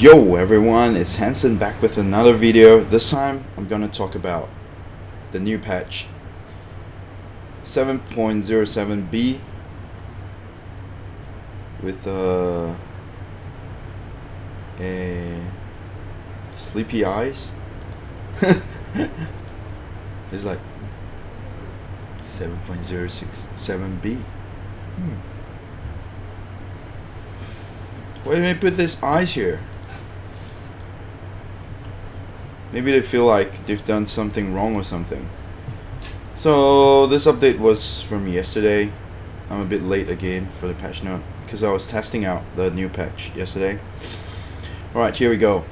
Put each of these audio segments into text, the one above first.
Yo everyone, it's Hanson back with another video. This time I'm gonna talk about the new patch 7.07b with a sleepy eyes. It's like 7.067b. Why did they put this eyes here? Maybe they feel like they've done something wrong or something. So this update was from yesterday. I'm a bit late again for the patch note because I was testing out the new patch yesterday. Alright, here we go.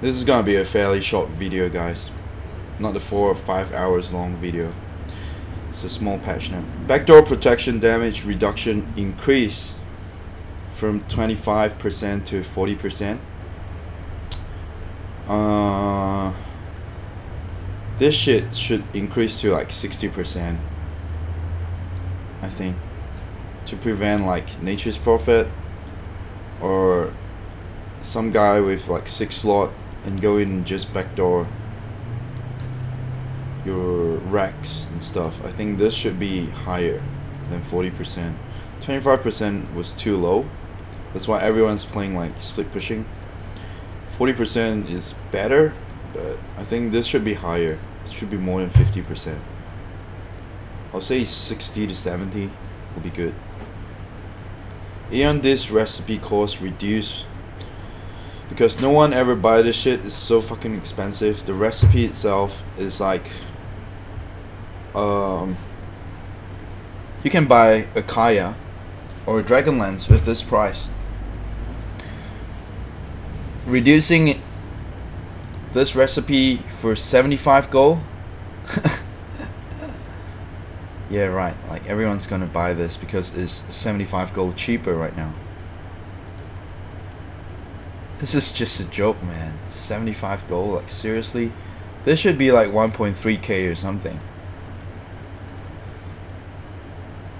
This is gonna be a fairly short video, guys. Not the 4 or 5 hours long video. It's a small patch note. Backdoor protection damage reduction increase from 25% to 40%. This shit should increase to like 60%, I think, to prevent like Nature's Prophet or some guy with like 6 slot and go in and just backdoor your racks and stuff. I think this should be higher than 40%. 25% was too low. That's why everyone's playing like split pushing. 40% is better, but I think this should be higher. It should be more than 50%. I'll say 60 to 70 will be good. Aeon this recipe cost reduced because no one ever buy this shit. It's so fucking expensive. The recipe itself is like you can buy a Kaya or a Dragonlance with this price. Reducing this recipe for 75 gold. Yeah, right, like everyone's gonna buy this because it's 75 gold cheaper right now. This is just a joke, man. 75 gold, like seriously? This should be like 1.3k or something.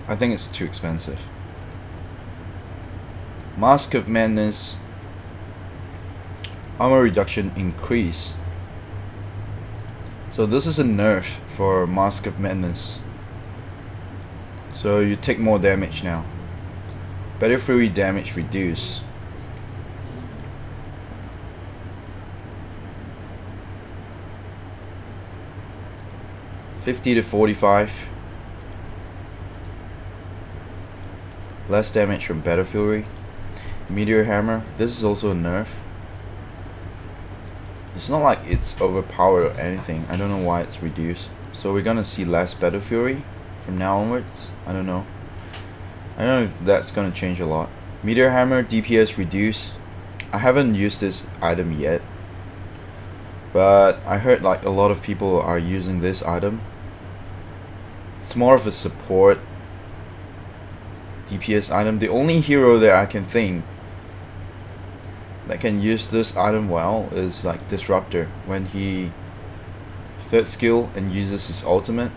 I think it's too expensive. Mask of Madness armor reduction increase. So this is a nerf for Mask of Madness. So you take more damage now. Better free damage reduce. $50 to $45. Less damage from Battle Fury. Meteor Hammer. This is also a nerf. It's not like it's overpowered or anything. I don't know why it's reduced. So we're gonna see less Battle Fury from now onwards. I don't know. I don't know if that's gonna change a lot. Meteor Hammer DPS reduce. I haven't used this item yet, but I heard like a lot of people are using this item. It's more of a support DPS item. The only hero that I can think that can use this item well is like Disruptor when he 3rd skill and uses his ultimate.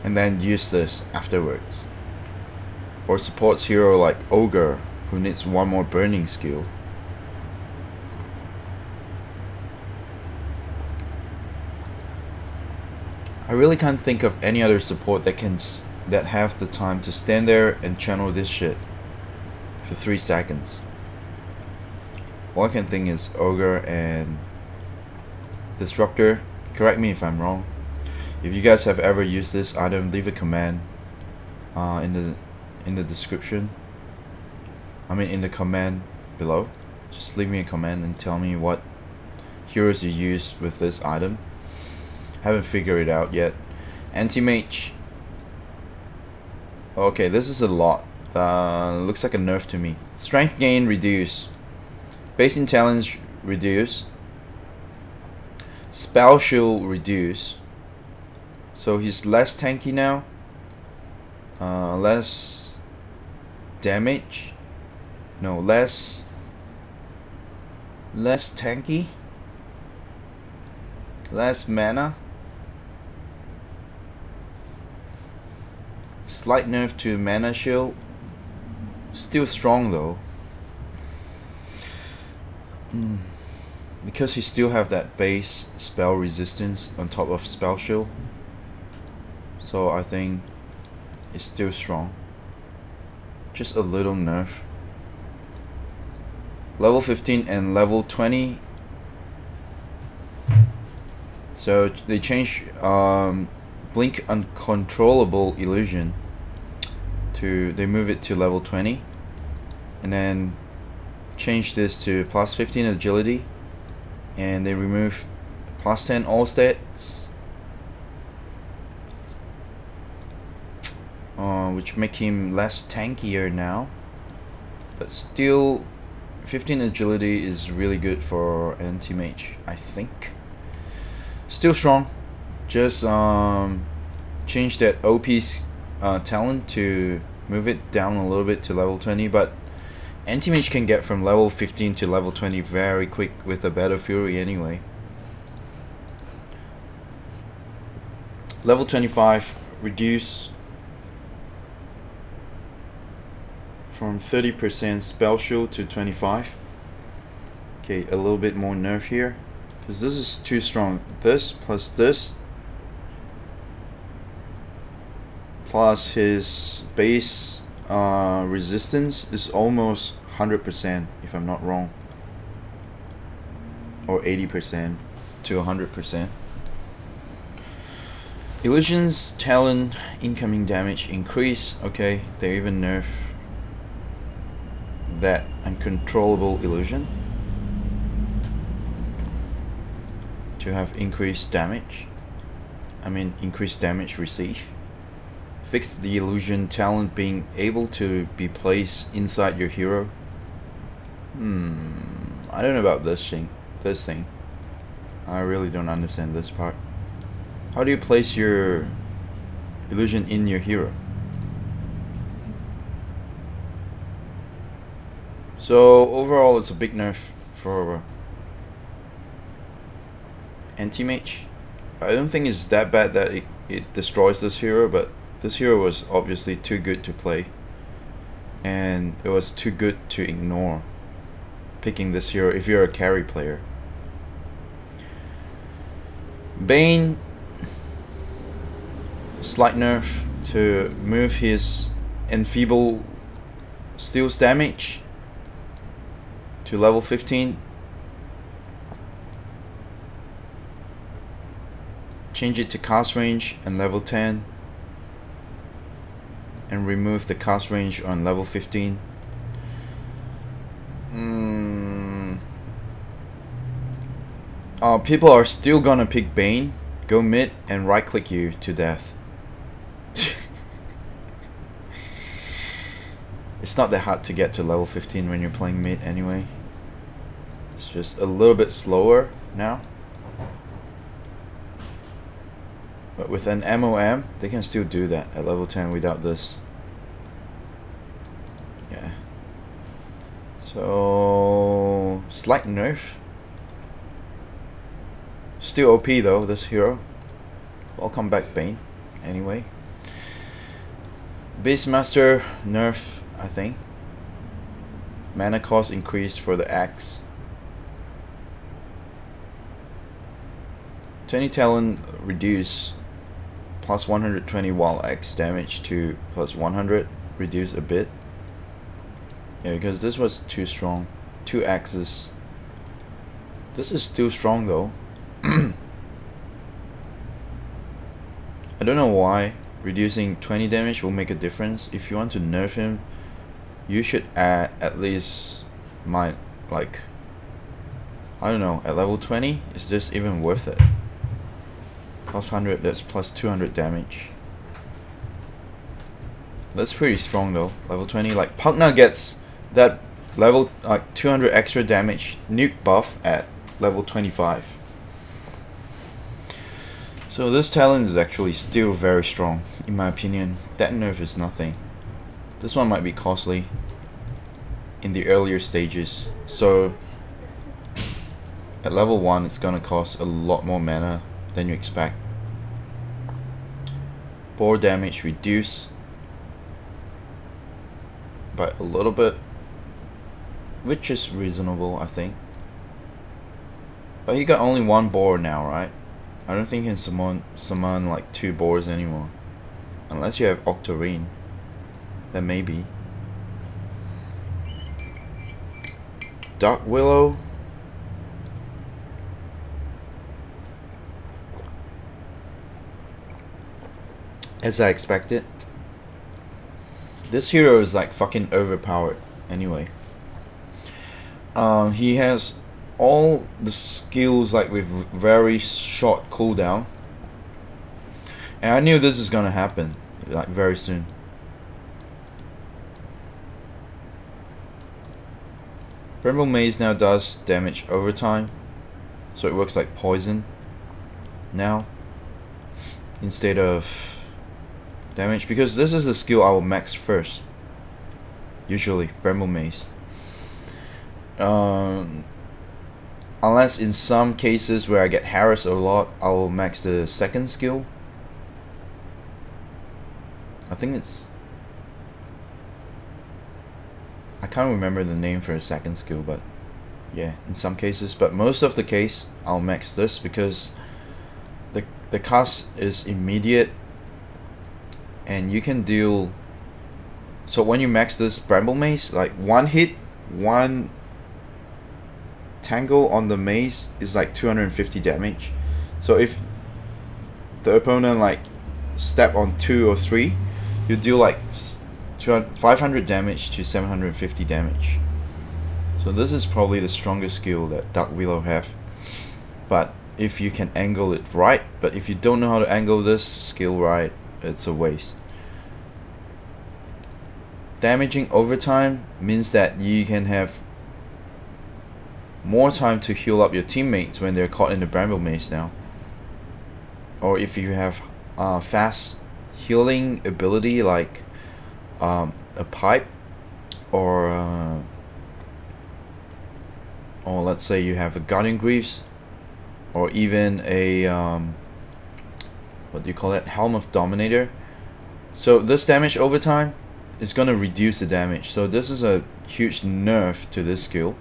And then use this afterwards. Or supports hero like Ogre who needs 1 more burning skill. I really can't think of any other support that have the time to stand there and channel this shit for 3 seconds. All I can think is Ogre and Disruptor. Correct me if I'm wrong. If you guys have ever used this item, leave a comment in the description. I mean in the comment below. Just leave me a comment and tell me what heroes you use with this item. Haven't figured it out yet. Anti-Mage. Okay, this is a lot. Looks like a nerf to me. Strength gain reduce. Basic challenge reduce. Spell shield reduce. So he's less tanky now. Less damage. No, less tanky. Less mana. Slight nerf to mana shield. Still strong though. Because he still have that base spell resistance on top of spell shield. So I think it's still strong. Just a little nerf. Level 15 and level 20. So they change Blink Uncontrollable Illusion to, they move it to level 20, and then change this to plus 15 agility, and they remove plus 10 all stats, which make him less tankier now, but still 15 agility is really good for anti-mage, I think. Still strong. Just change that OP's talent to move it down a little bit to level 20, but anti-mage can get from level 15 to level 20 very quick with a Battle Fury anyway. Level 25 reduce from 30% spell shield to 25. Okay, a little bit more nerf here, because this is too strong. This plus this plus his base resistance is almost 100%, if I'm not wrong, or 80% to 100%. Illusion's talent incoming damage increase. Okay, they even nerf that uncontrollable illusion to have increased damage. I mean increased damage received. Fix the illusion talent being able to be placed inside your hero. I don't know about this thing. I really don't understand this part. How do you place your illusion in your hero? So overall, it's a big nerf for anti-mage. I don't think it's that bad that it destroys this hero, but this hero was obviously too good to play, and it was too good to ignore picking this hero if you're a carry player. Bane, slight nerf to move his enfeeble steals damage to level 15. Change it to cast range and level 10, and remove the cast range on level 15. People are still gonna pick Bane, go mid and right click you to death. It's not that hard to get to level 15 when you're playing mid anyway. It's just a little bit slower now. But with an MOM, they can still do that at level 10 without this. Yeah. So, slight nerf. Still OP though, this hero. Welcome back, Bane. Anyway. Beastmaster nerf, I think. Mana cost increased for the axe. 20 talent reduce. Plus 120 while axe damage to plus 100. Reduce a bit. Yeah, because this was too strong. 2 axes. This is still strong though. I don't know why reducing 20 damage will make a difference. If you want to nerf him, you should add at least I don't know, at level 20, is this even worth it? Plus 100, that's plus 200 damage. That's pretty strong though. Level 20, like Pugna gets that level 200 extra damage nuke buff at level 25. So this talent is actually still very strong, in my opinion. That nerf is nothing. This one might be costly in the earlier stages. So at level 1, it's gonna cost a lot more mana than you expect. Boar damage reduce. by a little bit, which is reasonable, I think. But he got only one boar now, right? I don't think he can summon like 2 boars anymore. Unless you have Octarine. Then maybe. Dark Willow. As I expected. This hero is like fucking overpowered anyway. He has all the skills like with very short cooldown. And I knew this is gonna happen like very soon. Bramble Maze now does damage over time, so it works like poison now instead of damage, because this is the skill I will max first. Usually, Bramble Maze. Unless in some cases where I get harassed a lot, I will max the second skill. I think it's... I can't remember the name for a second skill, but yeah, in some cases. But most of the case, I'll max this because the cast is immediate, and you can deal. So when you max this Bramble Maze, like one hit, one tangle on the maze is like 250 damage. So if the opponent like step on 2 or 3, you deal like 500 damage to 750 damage. So this is probably the strongest skill that Dark Willow have. But if you can angle it right, but if you don't know how to angle this skill right, it's a waste. Damaging over time means that you can have more time to heal up your teammates when they're caught in the Bramble Maze now. Or if you have fast healing ability like a pipe, or let's say you have a Guardian Greaves, or even a what do you call it, Helm of Dominator. So this damage over time is gonna reduce the damage. So this is a huge nerf to this skill,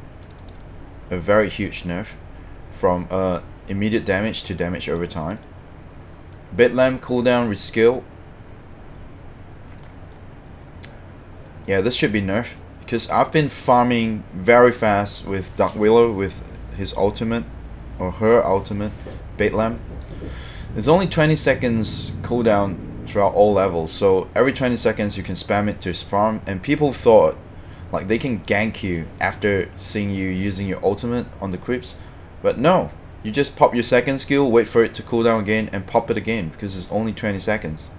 a very huge nerf, from immediate damage to damage over time. Bedlam cooldown reskill. Yeah, this should be nerfed, because I've been farming very fast with Dark Willow with his ultimate, or her ultimate, Bedlam. It's only 20 seconds cooldown throughout all levels, so every 20 seconds you can spam it to farm, and people thought like they can gank you after seeing you using your ultimate on the creeps, but no, you just pop your second skill, wait for it to cool down again, and pop it again, because it's only 20 seconds.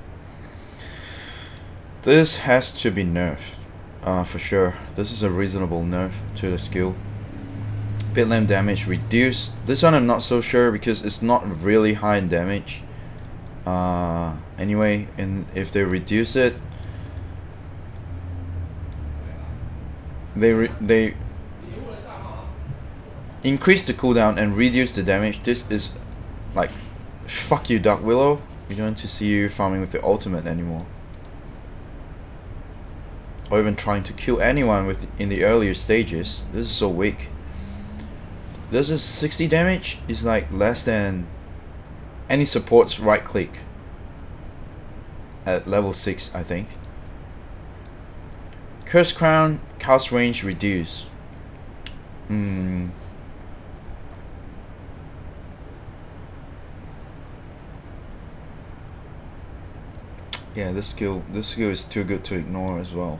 This has to be nerfed, for sure. This is a reasonable nerf to the skill. Bedlam damage reduced. This one I'm not so sure, because it's not really high in damage. Anyway, and if they reduce it, they increase the cooldown and reduce the damage. This is like, fuck you, Dark Willow. We don't want to see you farming with the ultimate anymore, or even trying to kill anyone with in the earlier stages. This is so weak. This is 60 damage. Is like less than any support's right click at level 6, I think. Curse Crown cast range reduced. Yeah, this skill is too good to ignore as well.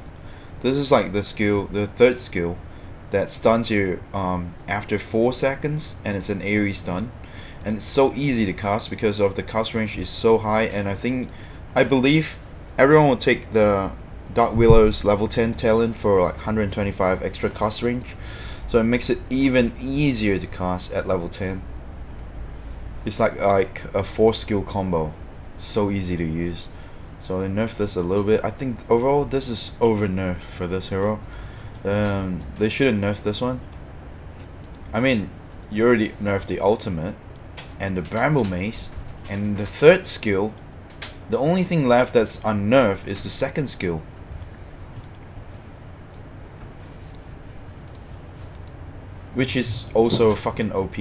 This is like the skill, the third skill, that stuns you after 4 seconds, and it's an AoE stun, and it's so easy to cast because of the cast range is so high. And I believe everyone will take the Dark Willow's level 10 talent for like 125 extra cast range, so it makes it even easier to cast at level 10. It's like a 4 skill combo, so easy to use. So they nerfed this a little bit. I think overall this is over nerfed for this hero. They shouldn't nerf this one. I mean, you already nerfed the ultimate and the Bramble Maze, and the third skill, the only thing left that's unnerfed is the second skill. which is also fucking OP.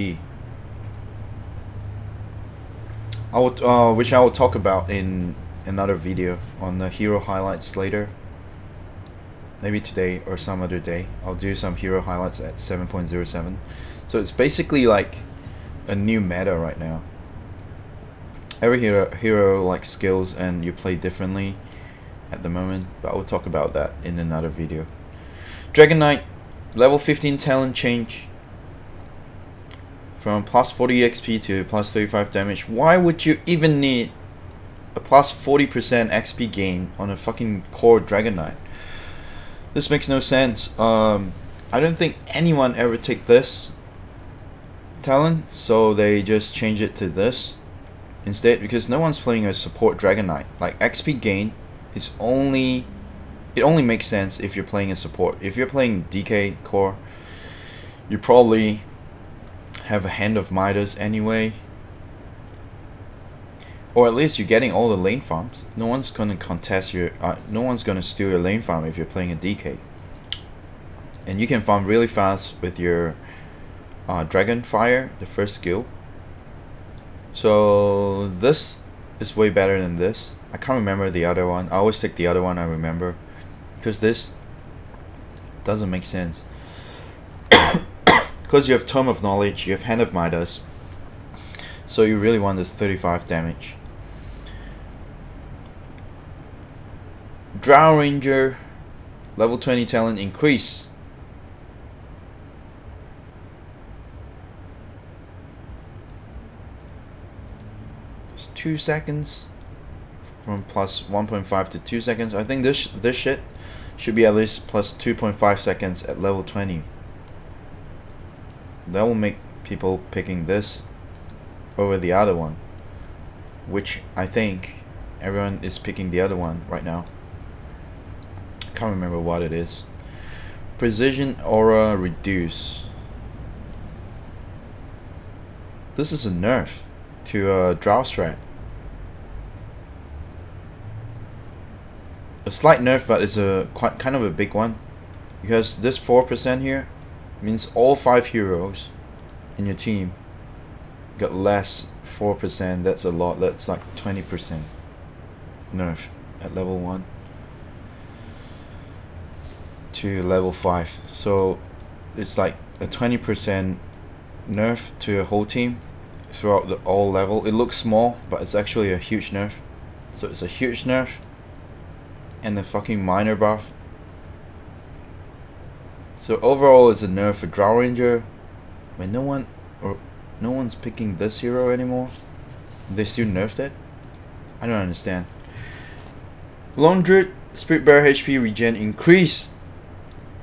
Which I will talk about in another video on the hero highlights later. Maybe today or some other day. I'll do some hero highlights at 7.07. So it's basically like a new meta right now. Every hero like skills and you play differently at the moment, but I will talk about that in another video. Dragon Knight, level 15 talent change. From plus 40 XP to plus 35 damage. Why would you even need a plus 40% XP gain on a fucking core Dragon Knight? This makes no sense. I don't think anyone ever take this talent, so they just change it to this instead, because no one's playing a support Dragon Knight. Like XP gain is only, it only makes sense if you're playing a support. If you're playing DK core, you probably have a Hand of Midas anyway, or at least you're getting all the lane farms. No one's gonna contest your no one's gonna steal your lane farm if you're playing a DK, and you can farm really fast with your Dragon Fire, the first skill. So this is way better than this. I can't remember the other one. I always take the other one I remember, because this doesn't make sense. Because you have Tome of Knowledge, you have Hand of Midas, so you really want this 35 damage. Drow Ranger, level 20 talent increase. Just 2 seconds, from plus 1.5 to 2 seconds. I think this shit should be at least plus 2.5 seconds at level 20. That will make people picking this over the other one, which I think everyone is picking the other one right now. I can't remember what it is. Precision Aura Reduce. This is a nerf to Drow strat. A slight nerf, but it's a kind of a big one, because this 4% here means all 5 heroes in your team got less 4%. That's a lot. That's like 20% nerf at level 1 to level 5. So it's like a 20% nerf to a whole team throughout the all level. It looks small, but it's actually a huge nerf. So it's a huge nerf and a fucking minor buff. So overall, it's a nerf for Drow Ranger. When no one's picking this hero anymore, they still nerfed it. I don't understand. Lone Druid, Spirit Bearer HP regen increase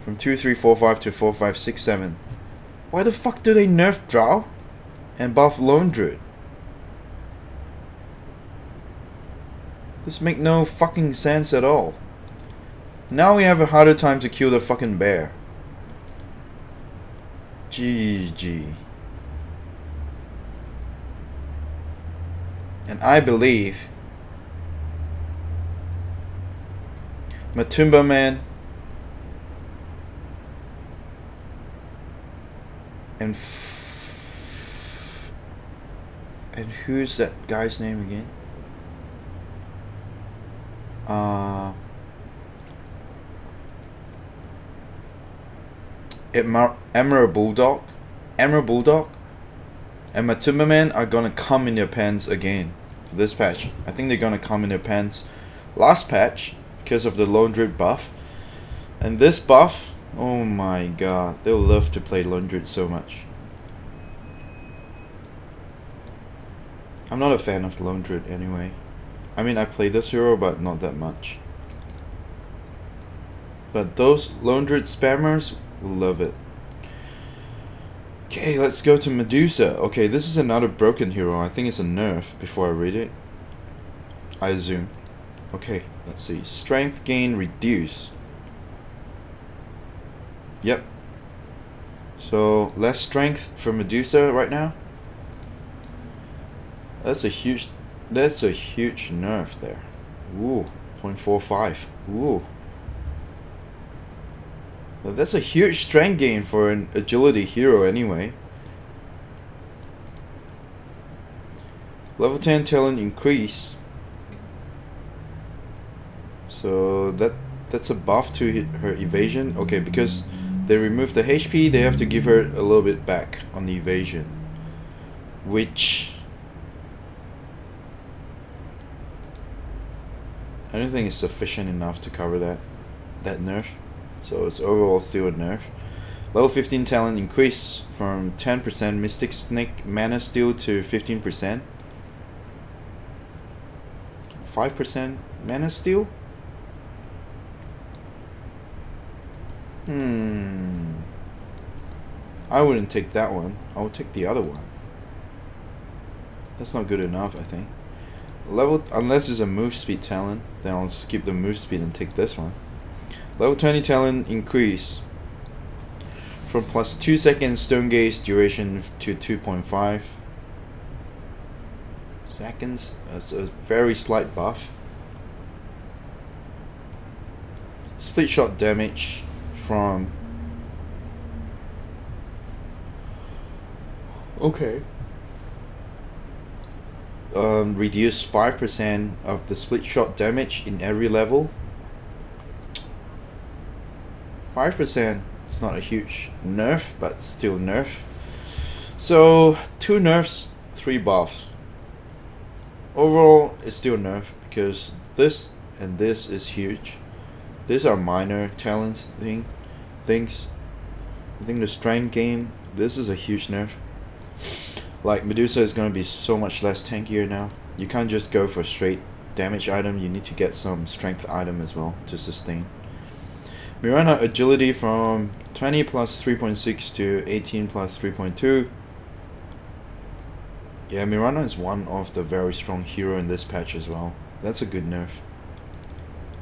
from 2345 to 4567. Why the fuck do they nerf Drow and buff Lone Druid? This make no fucking sense at all. Now we have a harder time to kill the fucking bear. GG. And I believe Matumba Man and who's that guy's name again? Emerald Bulldog, and Matumba Man are gonna come in their pants again for this patch. I think they're gonna come in their pants last patch because of the Lone Druid buff, and this buff, oh my god, they'll love to play Lone Druid so much. I'm not a fan of Lone Druid anyway. I mean, I play this hero, but not that much. But those Lone Druid spammers will love it. Okay, let's go to Medusa. Okay, this is another broken hero. I think it's a nerf before I read it, I assume. Okay, let's see. Strength gain reduce. Yep. So less strength for Medusa right now. That's a huge nerf there. Ooh, 0.45. Ooh. Well, that's a huge strength gain for an agility hero anyway. Level 10 talent increase. So that's a buff to her evasion. Okay, because they remove the HP, they have to give her a little bit back on the evasion, which I don't think is sufficient enough to cover that nerf. So it's overall still a nerf. Level 15 talent increase from 10% Mystic Snake Mana Steal to 15%. 5% Mana Steal? I wouldn't take that one. I would take the other one. That's not good enough, I think. Level, unless it's a move speed talent, then I'll skip the move speed and take this one. Level 20 talent increase from plus 2 seconds stone gaze duration to 2.5 seconds. That's a very slight buff. Split shot damage from reduce 5% of the split shot damage in every level. 5%, it's not a huge nerf, but still nerf. So 2 nerfs, 3 buffs. Overall, it's still nerf because this and this is huge. These are minor talents things. I think the strength gain, this is a huge nerf. Like Medusa is gonna be so much less tankier now. You can't just go for straight damage item, you need to get some strength item as well to sustain. Mirana agility from 20 plus 3.6 to 18 plus 3.2. Yeah, Mirana is one of the very strong hero in this patch as well. That's a good nerf.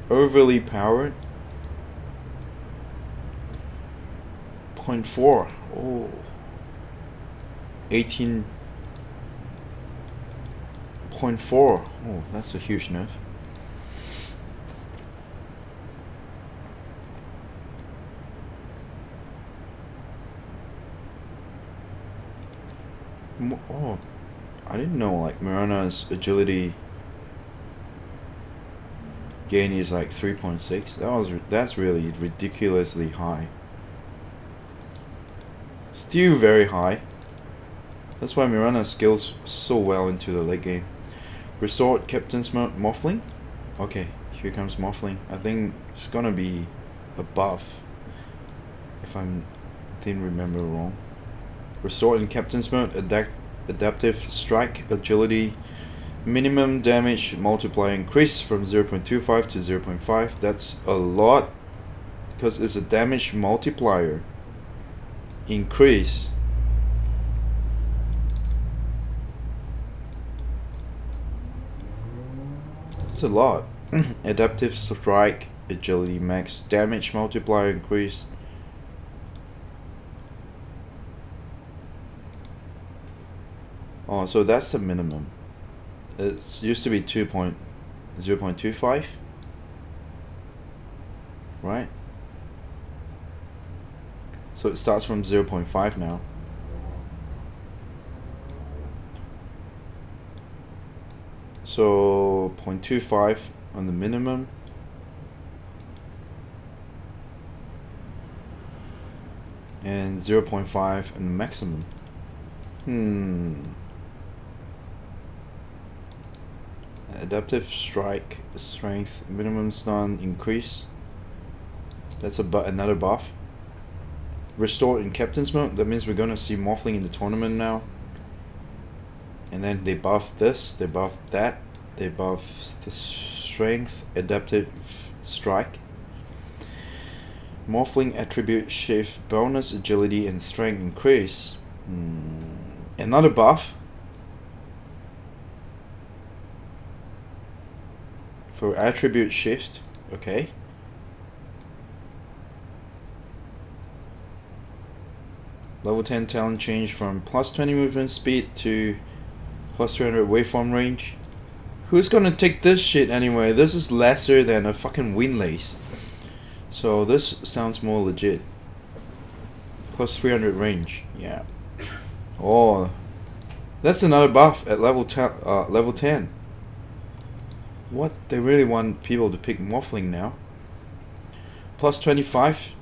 Overly powered. 0.4. Oh. 18.4. Oh, that's a huge nerf. Oh, I didn't know like Mirana's agility gain is like 3.6. That's really ridiculously high. Still very high. That's why Mirana scales so well into the late game. Resort Captain's Morphling. Okay, here comes Morphling. I think it's gonna be a buff, if I didn't remember wrong. Resort in Captain's Mode, Adaptive Strike, Agility, minimum damage multiplier increase from 0.25 to 0.5. That's a lot because it's a damage multiplier increase. That's a lot. Adaptive Strike, Agility, max damage multiplier increase. Oh, so that's the minimum. It used to be 0.25, right? So it starts from 0.5 now. So 0.25 on the minimum. And 0.5 on the maximum. Adaptive Strike, Strength, minimum stun increase. That's another buff. Restore in Captain's Mode. That means we're gonna see Morphling in the tournament now. And then they buff this, they buff that, they buff the Strength, Adaptive Strike. Morphling attribute shift bonus, agility and strength increase. Another buff for attribute shift. Okay. Level 10 talent change from plus 20 movement speed to plus 300 waveform range. Who's gonna take this shit anyway? This is lesser than a fucking Windlace. So this sounds more legit. Plus 300 range, yeah. Oh, that's another buff at level 10. What? They really want people to pick Morphling now. Plus 25.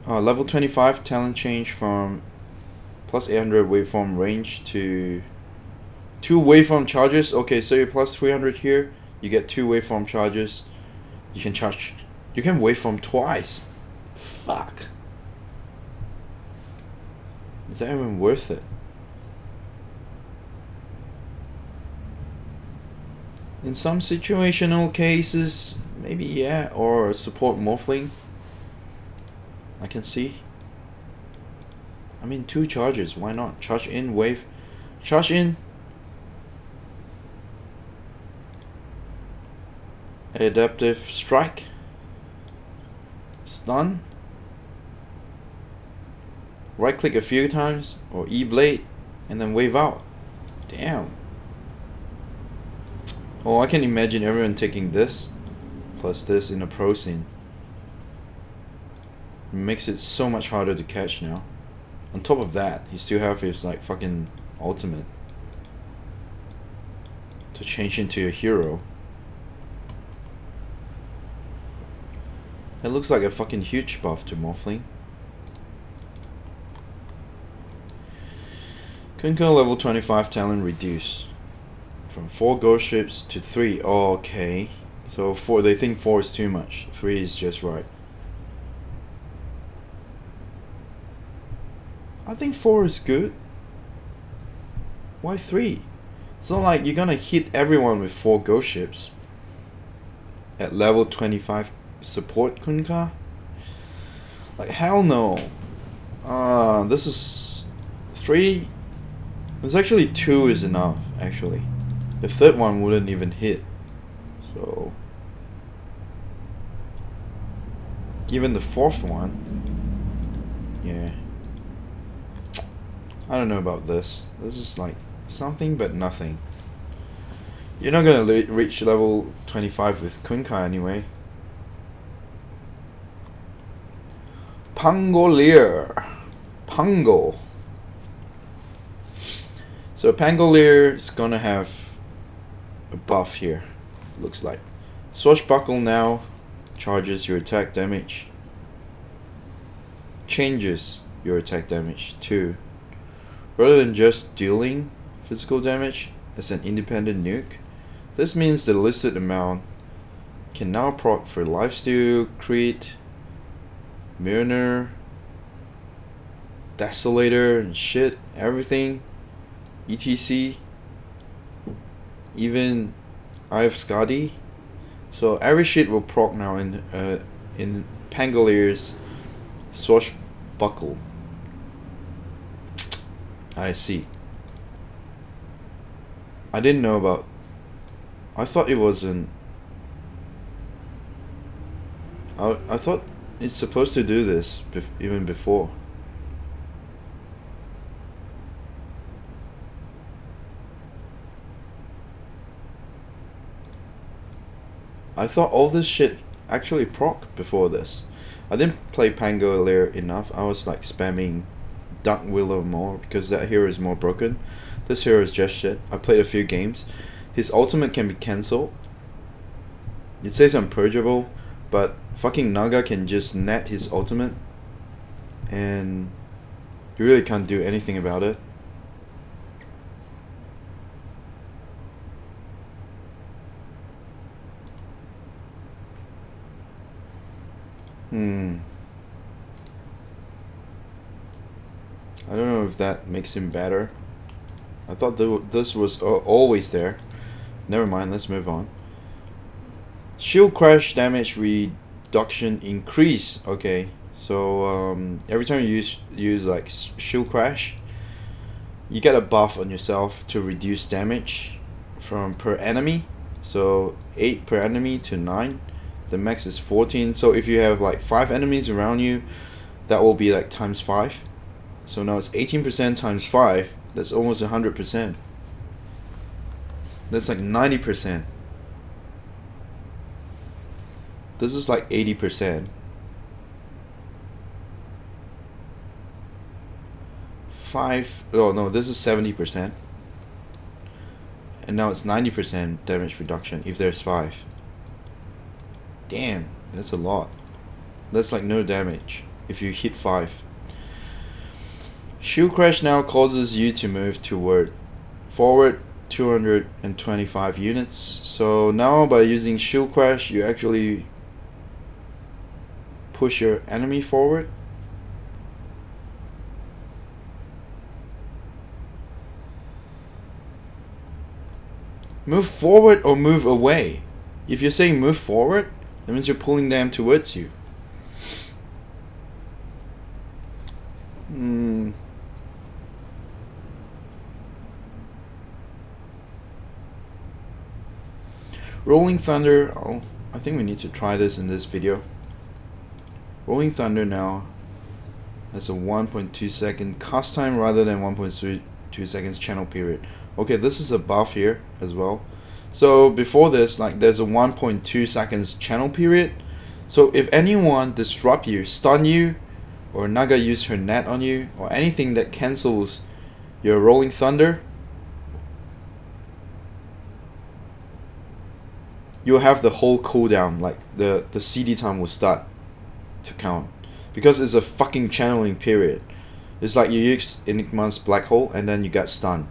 Level 25 talent change from plus 800 waveform range to 2 waveform charges. Okay, so you're plus 300 here. You get 2 waveform charges. You can charge. You can waveform twice. Fuck. Is that even worth it? In some situational cases, maybe yeah, or support Morphling. I can see. I mean, 2 charges, why not? Charge in, wave. Charge in. Adaptive strike. Stun. Right click a few times, or E-blade, and then wave out. Damn. Oh, I can imagine everyone taking this, plus this in a pro scene. It makes it so much harder to catch now. On top of that, you still have his like fucking ultimate to change into a hero. It looks like a fucking huge buff to Morphling. Kunkka level 25 talent reduce from 4 ghost ships to 3. Oh, okay, so 4. They think 4 is too much. 3 is just right. I think 4 is good. Why 3? It's not like you're gonna hit everyone with 4 ghost ships at level 25 support Kunkka. Like hell no. This is 3. There's actually 2 is enough, actually. The 3rd one wouldn't even hit. So even the 4th one, yeah. I don't know about this. This is like something but nothing. You're not gonna reach level 25 with Kunkka anyway. Pangolier. Pango. So Pangolier is gonna have a buff here, looks like. Swashbuckle now charges your attack damage. Changes your attack damage too. Rather than just dealing physical damage as an independent nuke, this means the listed amount can now proc for Lifesteal, Crit, Mariner, Desolator and shit, everything. ETC, even Eye of Skadi. So every shit will proc now in Pangolier's Swashbuckle. I see. I didn't know about. I thought it wasn't. I thought it's supposed to do this even before. I thought all this shit actually proc before this. I didn't play Pangolier enough. I was like spamming Dark Willow more because that hero is more broken. This hero is just shit. I played a few games. His ultimate can be cancelled. It says I'm purgeable, but fucking Naga can just net his ultimate and you really can't do anything about it. I don't know if that makes him better. I thought this was always there. Never mind, let's move on. Shield crash damage reduction increase. Okay, so every time you use like shield crash, you get a buff on yourself to reduce damage from per enemy. So 8 per enemy to 9. The max is 14. So if you have like 5 enemies around you, that will be like times 5. So now it's 18% times 5. That's almost 100%. That's like 90%. This is like 80%. 5, oh no, this is 70%. And now it's 90% damage reduction if there's 5. Damn, that's a lot. That's like no damage if you hit 5. Shield Crash now causes you to move forward 225 units. So now by using Shield Crash, you actually push your enemy forward. Move forward or move away. If you're saying move forward, that means you're pulling them towards you. Rolling Thunder, oh, I think we need to try this in this video. Rolling Thunder now has a 1.2 second cast time rather than 1.2 seconds channel period. Okay, this is a buff here as well. So before this, like there's a 1.2 seconds channel period. So if anyone disrupt you, stun you, or Naga use her net on you, or anything that cancels your Rolling Thunder, you'll have the whole cooldown, like the CD time will start to count. Because it's a fucking channeling period. It's like you use Enigma's Black Hole and then you get stunned.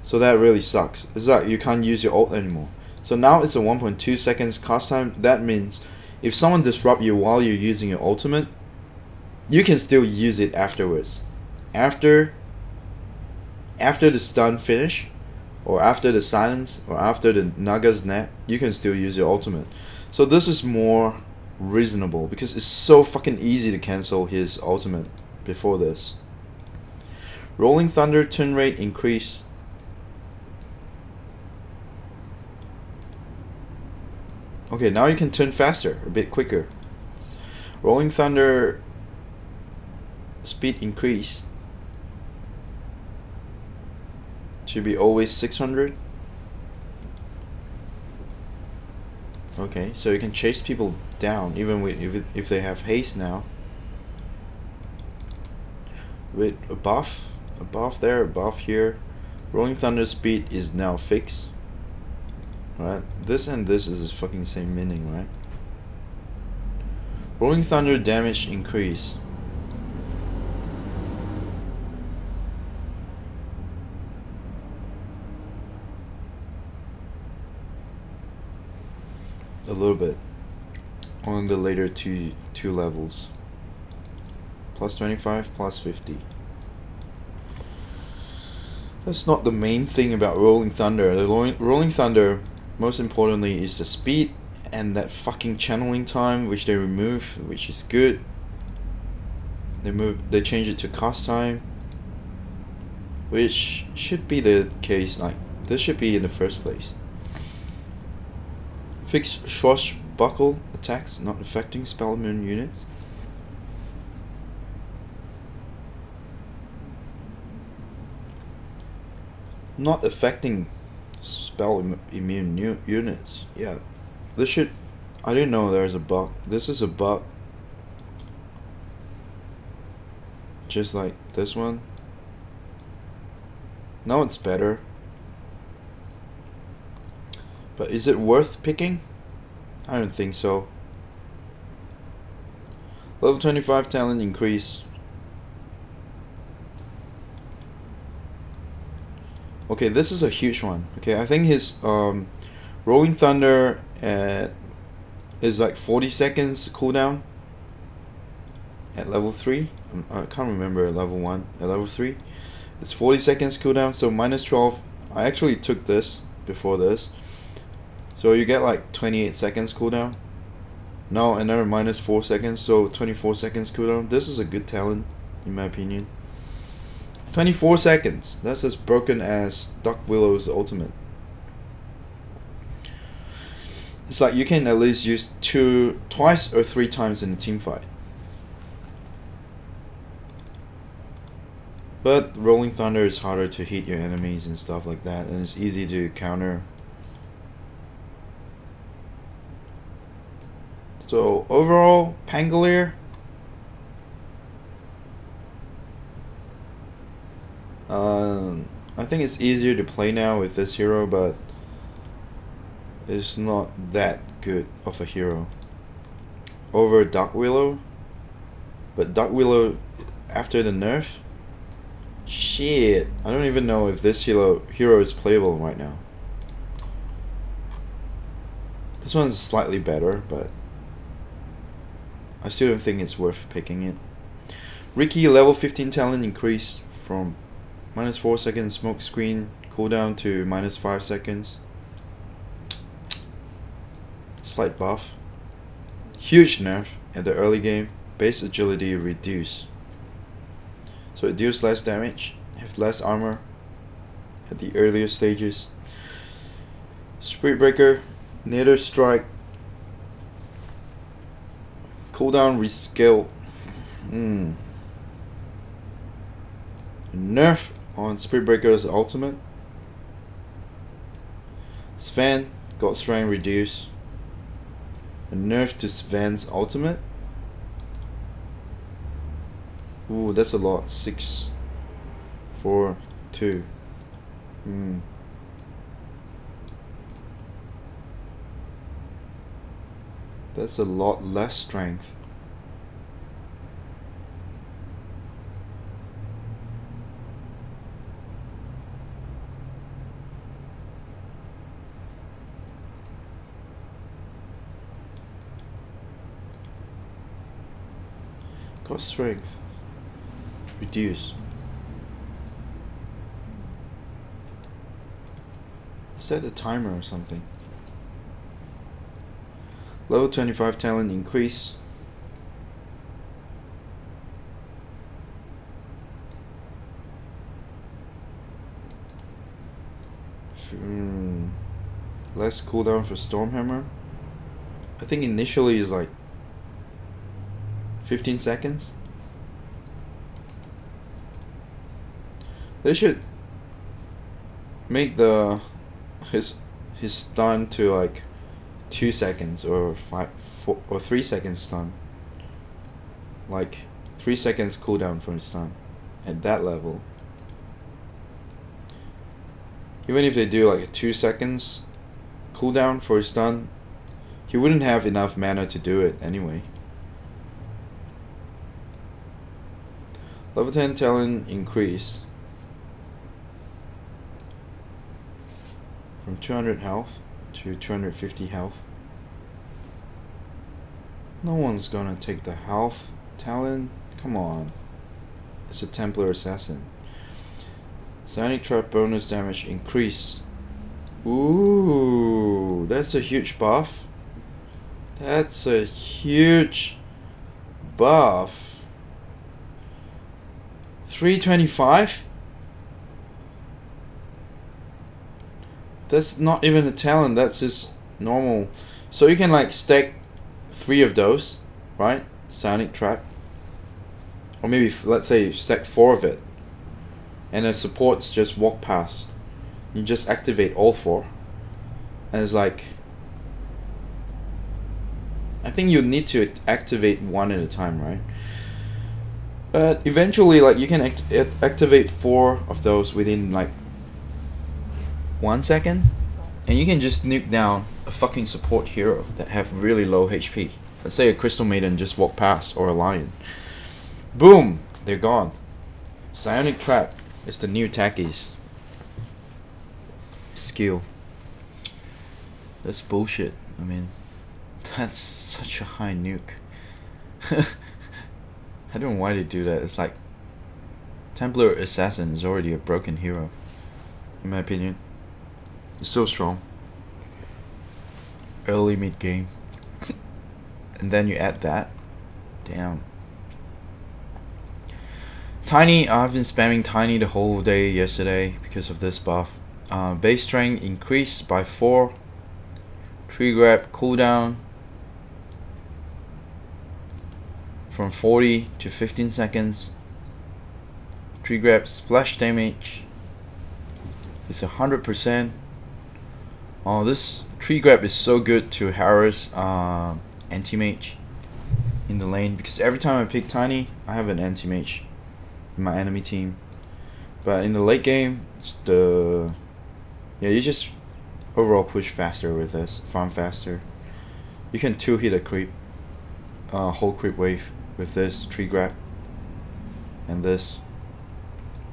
So that really sucks. It's like you can't use your ult anymore. So now it's a 1.2 seconds cast time. That means if someone disrupt you while you're using your ultimate, you can still use it afterwards. After the stun finish, or after the silence, or after the Naga's net, you can still use your ultimate. So this is more reasonable because it's so fucking easy to cancel his ultimate before this. Rolling Thunder turn rate increase. Okay, now you can turn faster, a bit quicker. Rolling Thunder speed increase. Should be always 600. Okay, so you can chase people down even if they have haste now. With a buff there, a buff here. Rolling Thunder speed is now fixed. Right, this and this is the fucking same meaning, right? Rolling Thunder damage increase. A little bit on the later two levels. Plus 25, plus 50. That's not the main thing about Rolling Thunder. The Rolling Thunder, most importantly, is the speed and that fucking channeling time, which they remove, which is good. They change it to cast time, which should be the case. Like this should be in the first place. Fix swashbuckle attacks not affecting spell immune units. Not affecting spell immune units. Yeah, this should. I didn't know there's a bug. This is a bug. Just like this one. Now it's better. But is it worth picking? I don't think so. Level 25 talent increase. Okay, this is a huge one. Okay, I think his Rolling Thunder is like 40 seconds cooldown at level 3. I can't remember at level 1. At level 3, it's 40 seconds cooldown, so minus 12. I actually took this before this. So you get like 28 seconds cooldown. Now another minus 4 seconds, so 24 seconds cooldown. This is a good talent, in my opinion. 24 seconds. That's as broken as Duck Willow's ultimate. It's like you can at least use twice or 3 times in a team fight. But Rolling Thunder is harder to hit your enemies and stuff like that, and it's easy to counter. So overall, Pangolier, I think it's easier to play now with this hero, but it's not that good of a hero over Dark Willow. But Dark Willow, after the nerf, shit, I don't even know if this hero is playable right now. This one's slightly better, but I still don't think it's worth picking it. Ricky, level 15 talent increase from -4 seconds smoke screen cooldown to -5 seconds. Slight buff. Huge nerf in the early game. Base agility reduce. So it deals less damage, have less armor at the earlier stages. Spirit Breaker, Nether Strike, cooldown rescale. Nerf on Spirit Breaker's ultimate. Sven, God Strength reduce. A nerf to Sven's ultimate. Ooh, that's a lot. 6, 4, 2. That's a lot less strength. God strength. Reduce. Set a timer or something. Level 25 talent increase. Less cooldown for Stormhammer. I think initially is like 15 seconds. They should make his stun to like 2 seconds or 3 seconds stun. Like 3 seconds cooldown for his stun at that level. Even if they do like a 2 seconds cooldown for his stun, he wouldn't have enough mana to do it anyway. Level 10 talent increase from 200 health to 250 health. No one's gonna take the health talent. Come on. It's a Templar Assassin. Psionic Trap bonus damage increase. Ooh, that's a huge buff. That's a huge buff. 325? That's not even a talent, that's just normal. So you can like stack 3 of those, right? Psionic Trap. Or maybe let's say stack 4 of it. And the supports just walk past. You just activate all 4. And it's like, I think you need to activate 1 at a time, right? But eventually, like, you can activate 4 of those within like 1 second, and you can just nuke down a fucking support hero that have really low HP. Let's say a Crystal Maiden just walk past, or a Lion. Boom, they're gone. Psionic Trap is the new tackies. Skill. That's bullshit. I mean, that's such a high nuke. I don't know why they do that. It's like Templar Assassin is already a broken hero, in my opinion. It's so strong. Early mid game. And then you add that. Damn. Tiny, I've been spamming Tiny the whole day yesterday because of this buff. Base strength increased by 4. Tree grab cooldown from 40 to 15 seconds. Tree grab splash damage is 100%. Oh, this tree grab is so good to harass anti-mage in the lane, because every time I pick Tiny, I have an anti-mage in my enemy team. But in the late game, you just overall push faster with this, farm faster. You can 2-hit a creep, whole creep wave with this tree grab and this.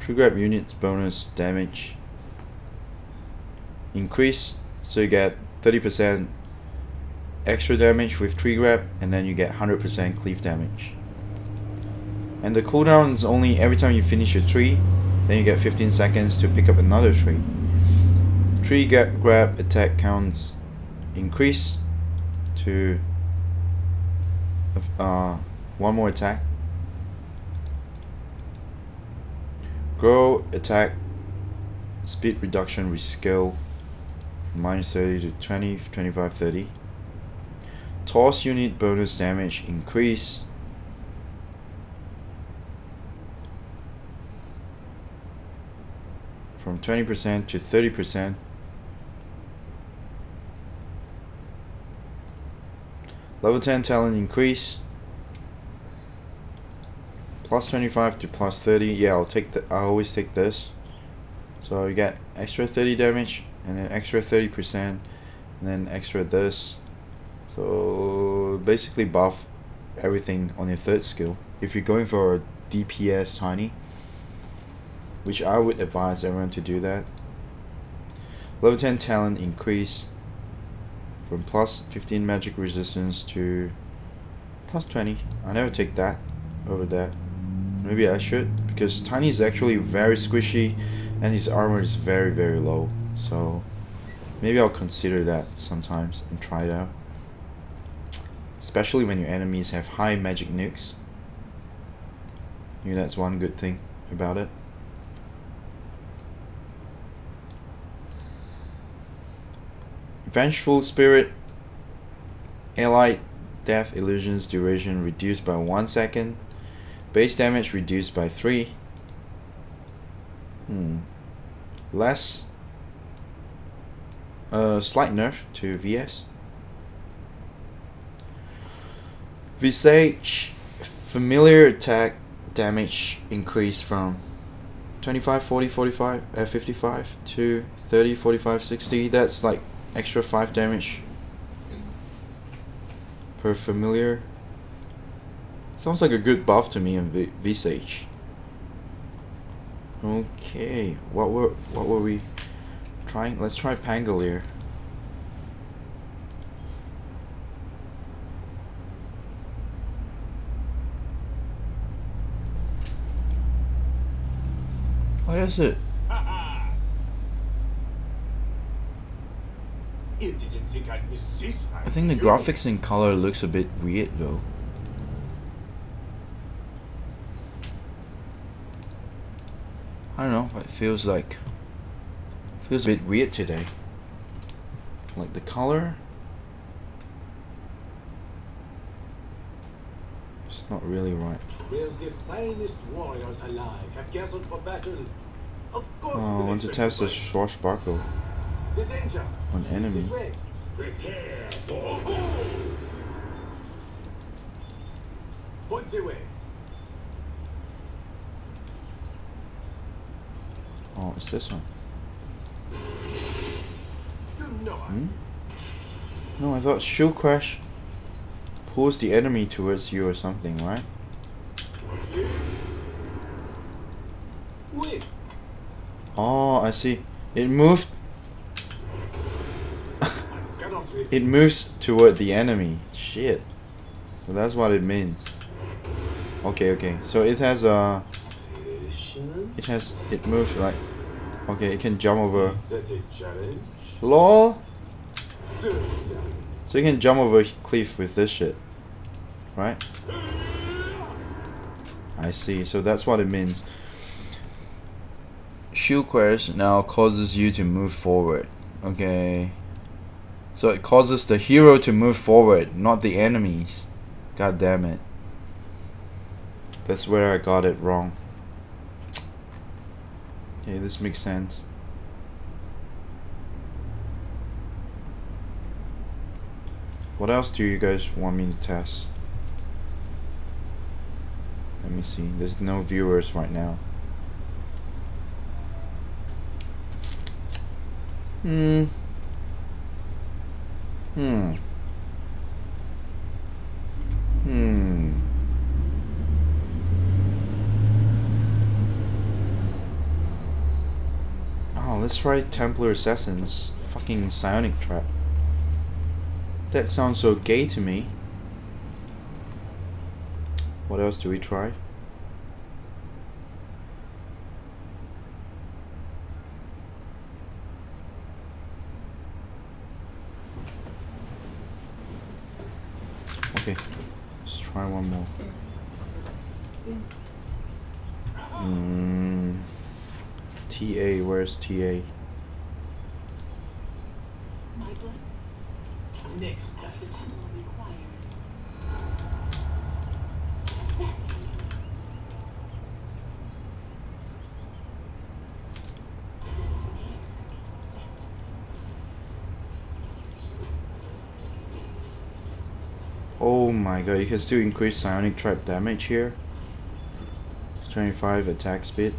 Tree grab units bonus damage increase, so you get 30% extra damage with tree grab, and then you get 100% cleave damage. And the cooldown is only every time you finish a tree, then you get 15 seconds to pick up another tree. Tree grab attack counts increase to one more attack. Grow attack speed reduction rescale -30 to 20, 25, 30. Toss unit bonus damage increase. From 20% to 30%. Level 10 talent increase. Plus 25 to plus 30. Yeah, I'll take the. I always take this. So you get extra 30 damage, and then extra 30%, and then extra this. So basically buff everything on your third skill if you're going for a DPS Tiny, which I would advise everyone to do that. Level 10 talent increase from plus 15 magic resistance to plus 20. I never take that over that. Maybe I should, because Tiny is actually very squishy and his armor is very, very low. So maybe I'll consider that sometimes and try it out. Especially when your enemies have high magic nukes. Yeah, that's one good thing about it. Vengeful Spirit. Allied death illusions duration reduced by 1 second. Base damage reduced by 3. Less. Slight nerf to VS. Visage. Familiar attack damage increased from 25, 40, 45, 55 to 30, 45, 60. That's like extra 5 damage per familiar. Sounds like a good buff to me in Visage. Okay, what were we trying? Let's try Pangolier. What is it? You didn't think I'd miss this, I think the graphics in color looks a bit weird though. I don't know, but it feels a bit weird today. Like the color, it's not really right. Where the finest warriors alive have gathered for battle. Of course. Oh, I want to test the swashbuckle The danger on enemy. this way. Prepare for battle. Point the way. Oh, it's this one. You know No, I thought shield crash pulls the enemy towards you or something, right? Wait. Oh, I see. It moved. It moves toward the enemy. Shit. So that's what it means. Okay, okay. So it has a. It moves like. Okay, it can jump over. Is that a challenge? LOL. Sir. So you can jump over cliff with this shit, right? I see. So that's what it means. Shield crash now causes you to move forward. Okay. So it causes the hero to move forward, not the enemies. God damn it. That's where I got it wrong. Okay, this makes sense. What else do you guys want me to test? Let me see. There's no viewers right now. Hmm. Oh, let's try Templar Assassin's fucking psionic trap. That sounds so gay to me. What else do we try? Okay, let's try one more. TA, where's TA? Next As the time. temple requires. Set. The snare is set. Oh my god, you can still increase psionic trap damage here. 25 attack speed.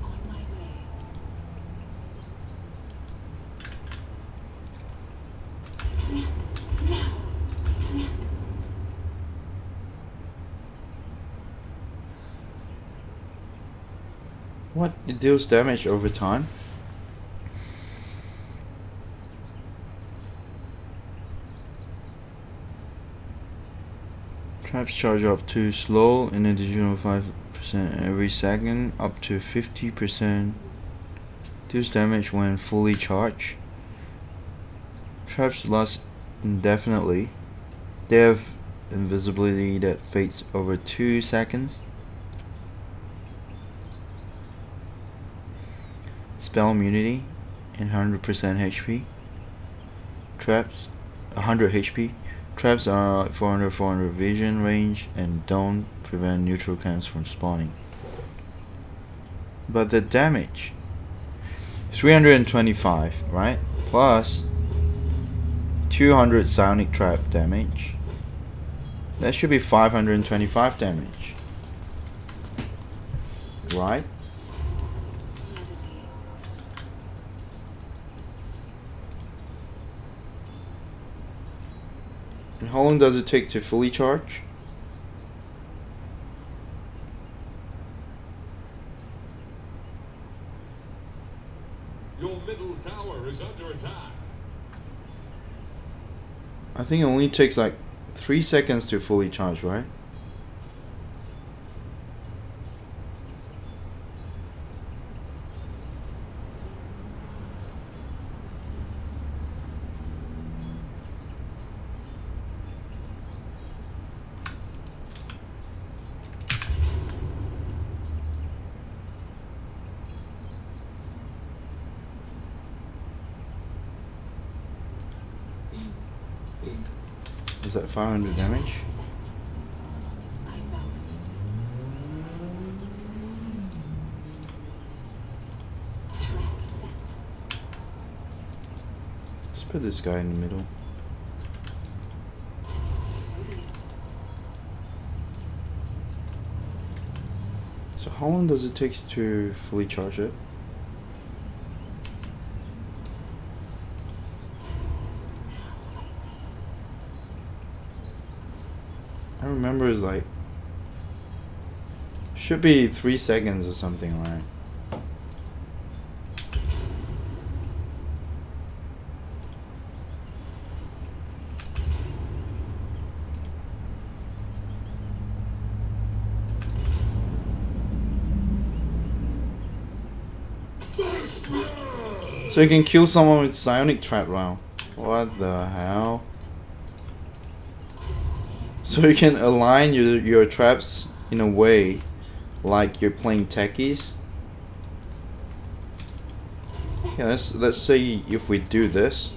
On my way. Snap. Now. Snap. What? It deals damage over time? Traps charge up to slow, an additional 5% every second, up to 50%. Deals damage when fully charged. Traps last indefinitely. They have invisibility that fades over 2 seconds. Spell immunity and 100% HP. Traps 100 HP. Traps are 400 vision range and don't prevent neutral cans from spawning. But the damage 325, right? Plus 200 psionic trap damage. That should be 525 damage. Right? And how long does it take to fully charge? Your middle tower is under attack. I think it only takes like 3 seconds to fully charge, right? Is that 500 damage? Set. I found it. Trap set. Let's put this guy in the middle. So be it. So how long does it take to fully charge it? Now I see. I remember it's like should be 3 seconds or something, right? So you can kill someone with psionic trap round. What the hell? So you can align your traps in a way like you're playing techies. Yeah, let's say if we do this,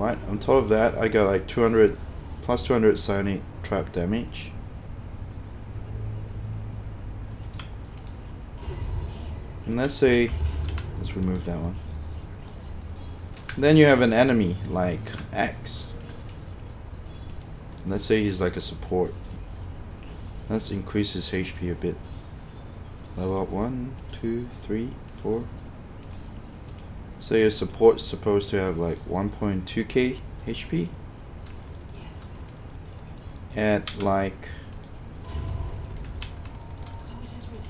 Right, on top of that, I got like 200 plus 200 psionic trap damage. And let's say, let's remove that one. Then you have an enemy like X. Let's say he's like a support. Let's increase his HP a bit. Level up 1, 2, 3, 4. So your support's supposed to have like 1.2k HP. At like, So it is ready.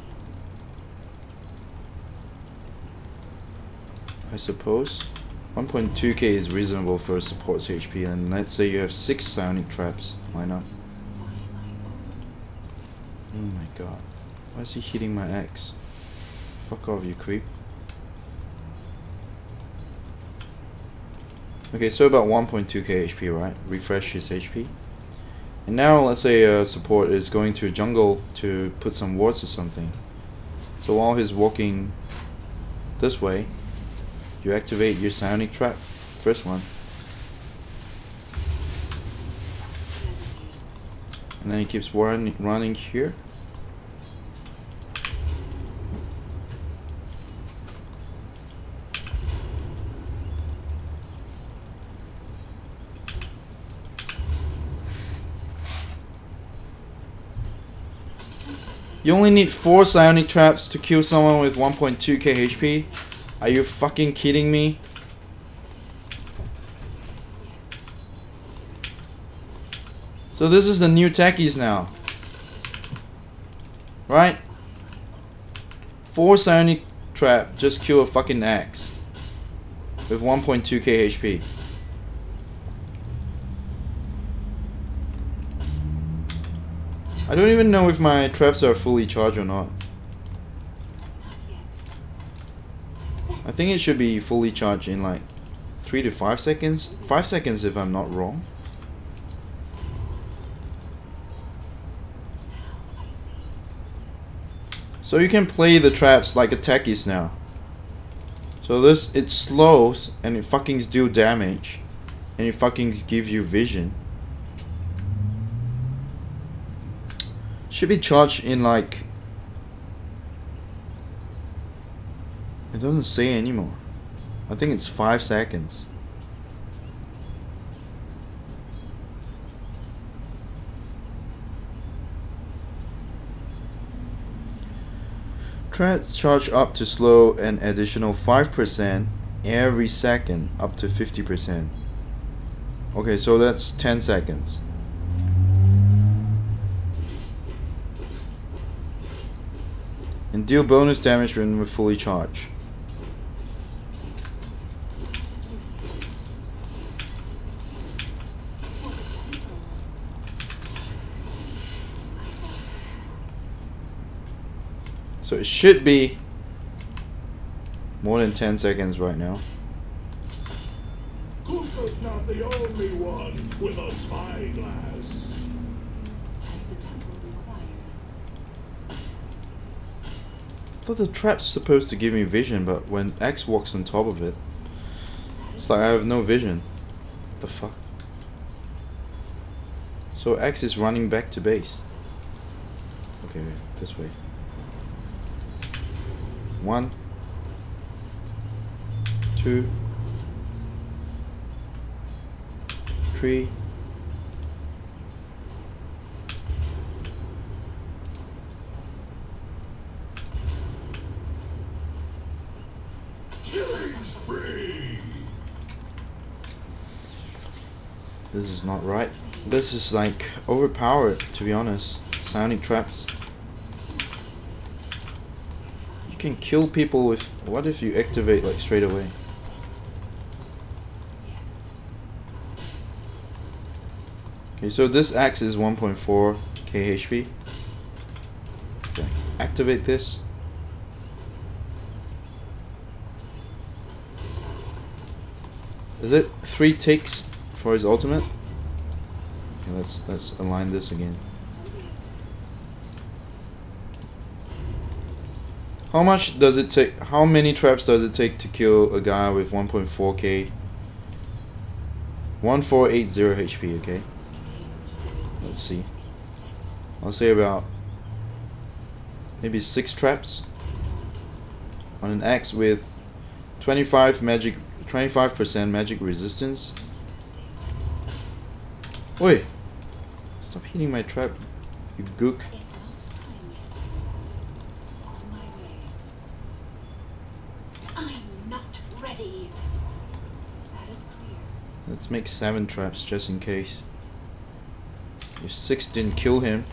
I suppose 1.2k is reasonable for a support's HP, and let's say you have 6 psionic traps. Line up. Oh my god. Why is he hitting my axe? Fuck off, you creep. Okay, so about 1.2k HP, right? Refresh his HP. And now let's say a support is going to a jungle to put some wards or something. So while he's walking this way, you activate your psionic trap. First one. And then he keeps running here. You only need 4 psionic traps to kill someone with 1.2k HP? Are you fucking kidding me? So this is the new techies now. Right? 4 psionic trap just kill a fucking axe. With 1.2k HP. I don't even know if my traps are fully charged or not. Not yet. I think it should be fully charged in like 3 to 5 seconds. 5 seconds if I'm not wrong. Now I see. So you can play the traps like a techies now. So this, it slows and it fucking do damage. And it fucking gives you vision. Should be charged in like, it doesn't say anymore. I think it's 5 seconds. Traps charge up to slow an additional 5% every second up to 50%. Okay, so that's 10 seconds. And deal bonus damage when we're fully charged. So it is ready. For the temple. I found it. So it should be more than 10 seconds right now. Kuko's not the only one with a spyglass. As the temple requires. I thought the trap's supposed to give me vision, but when X walks on top of it, it's like I have no vision. What the fuck? So X is running back to base. Okay, wait, this way. 1, 2, 3. Killing spree. This is not right. This is like overpowered, to be honest. Psionic traps. You can kill people with. What if you activate like straight away? Okay, so this axe is 1.4k HP. Okay, activate this. Is it 3 ticks for his ultimate? Okay, let's align this again. So be it. How much does it take? How many traps does it take to kill a guy with 1.4k 1480 HP, okay? Let's see. I'll say about maybe 6 traps on an axe with 25% magic resistance. Oi! Stop hitting my trap, you gook. It's not time yet. On my way. I'm not ready. That is clear. Let's make 7 traps just in case. If 6 didn't kill him.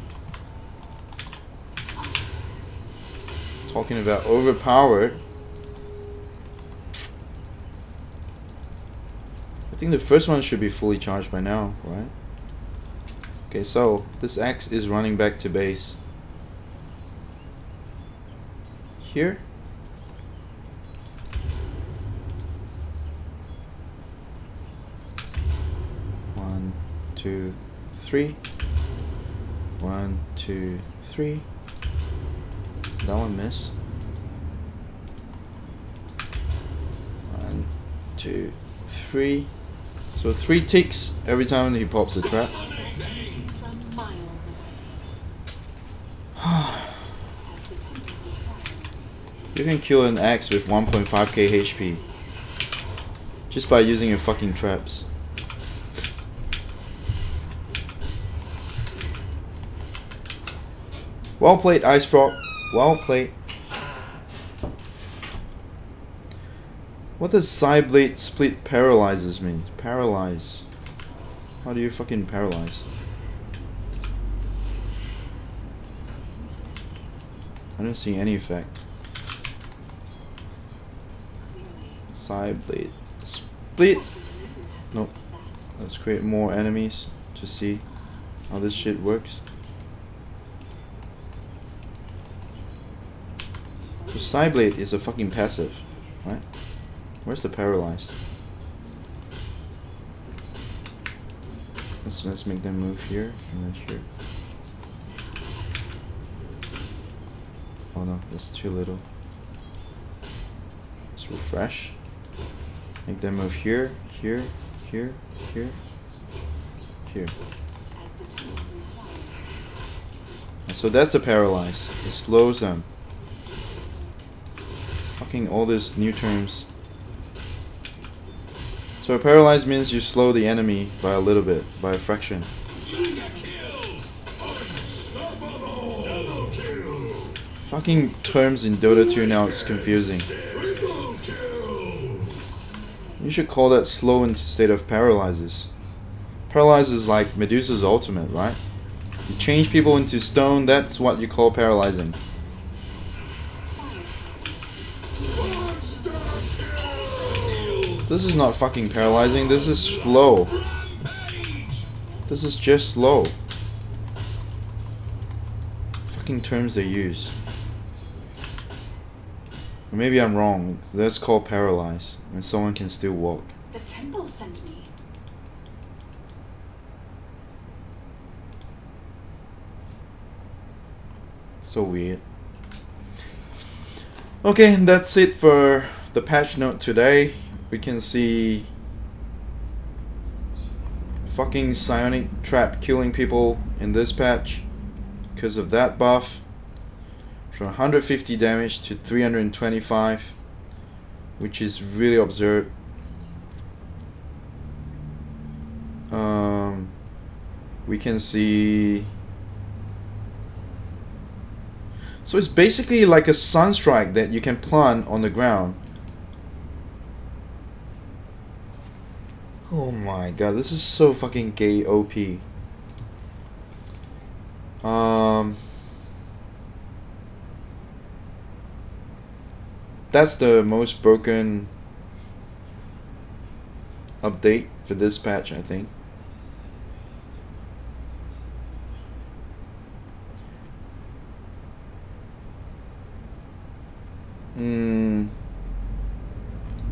Talking about overpowered. I think the first one should be fully charged by now, right? Okay, so this axe is running back to base. Here. One, two, three. 1, 2, 3. That one missed. 1, 2, 3. So 3 ticks every time he pops a trap. From miles away. As the temple requires. You can kill an axe with 1.5k HP just by using your fucking traps. Well played, Ice Frog. Well played. What does side blade split paralyzes mean? Paralyze. How do you fucking paralyze? I don't see any effect. Side blade split. Nope. Let's create more enemies to see how this shit works. So side blade is a fucking passive, right? Where's the paralyzed? Let's make them move here and then here. Oh no, that's too little. Let's refresh. Make them move here, here, here, here, here. As the temple requires. So that's a paralyze. It slows them. Fucking all these new terms. So a paralyze means you slow the enemy by a little bit, by a fraction. Fucking terms in Dota 2 now, it's confusing. You should call that slow instead of paralyzes. Paralyze is like Medusa's ultimate, right? You change people into stone, that's what you call paralyzing. This is not fucking paralyzing, this is slow. This is just slow. Fucking terms they use. Or maybe I'm wrong. That's called paralyze, when someone can still walk. The temple sent me. So weird. Okay, that's it for the patch note today. We can see fucking psionic trap killing people in this patch because of that buff, from 150 damage to 325, which is really absurd. We can see, so it's basically like a sunstrike that you can plant on the ground. Oh my god, this is so fucking gay OP. That's the most broken update for this patch, I think.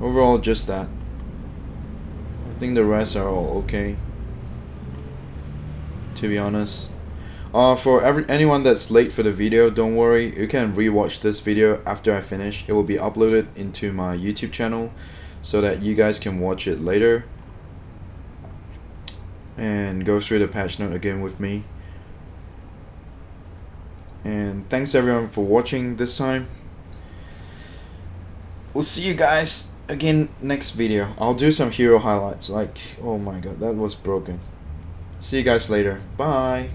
Overall, just that. I think the rest are all okay, to be honest. For anyone that's late for the video, don't worry, you can rewatch this video after I finish. It will be uploaded into my YouTube channel so that you guys can watch it later. and go through the patch note again with me. And thanks everyone for watching this time. We'll see you guys again next video. I'll do some hero highlights. Like, oh my god, that was broken. See you guys later. Bye.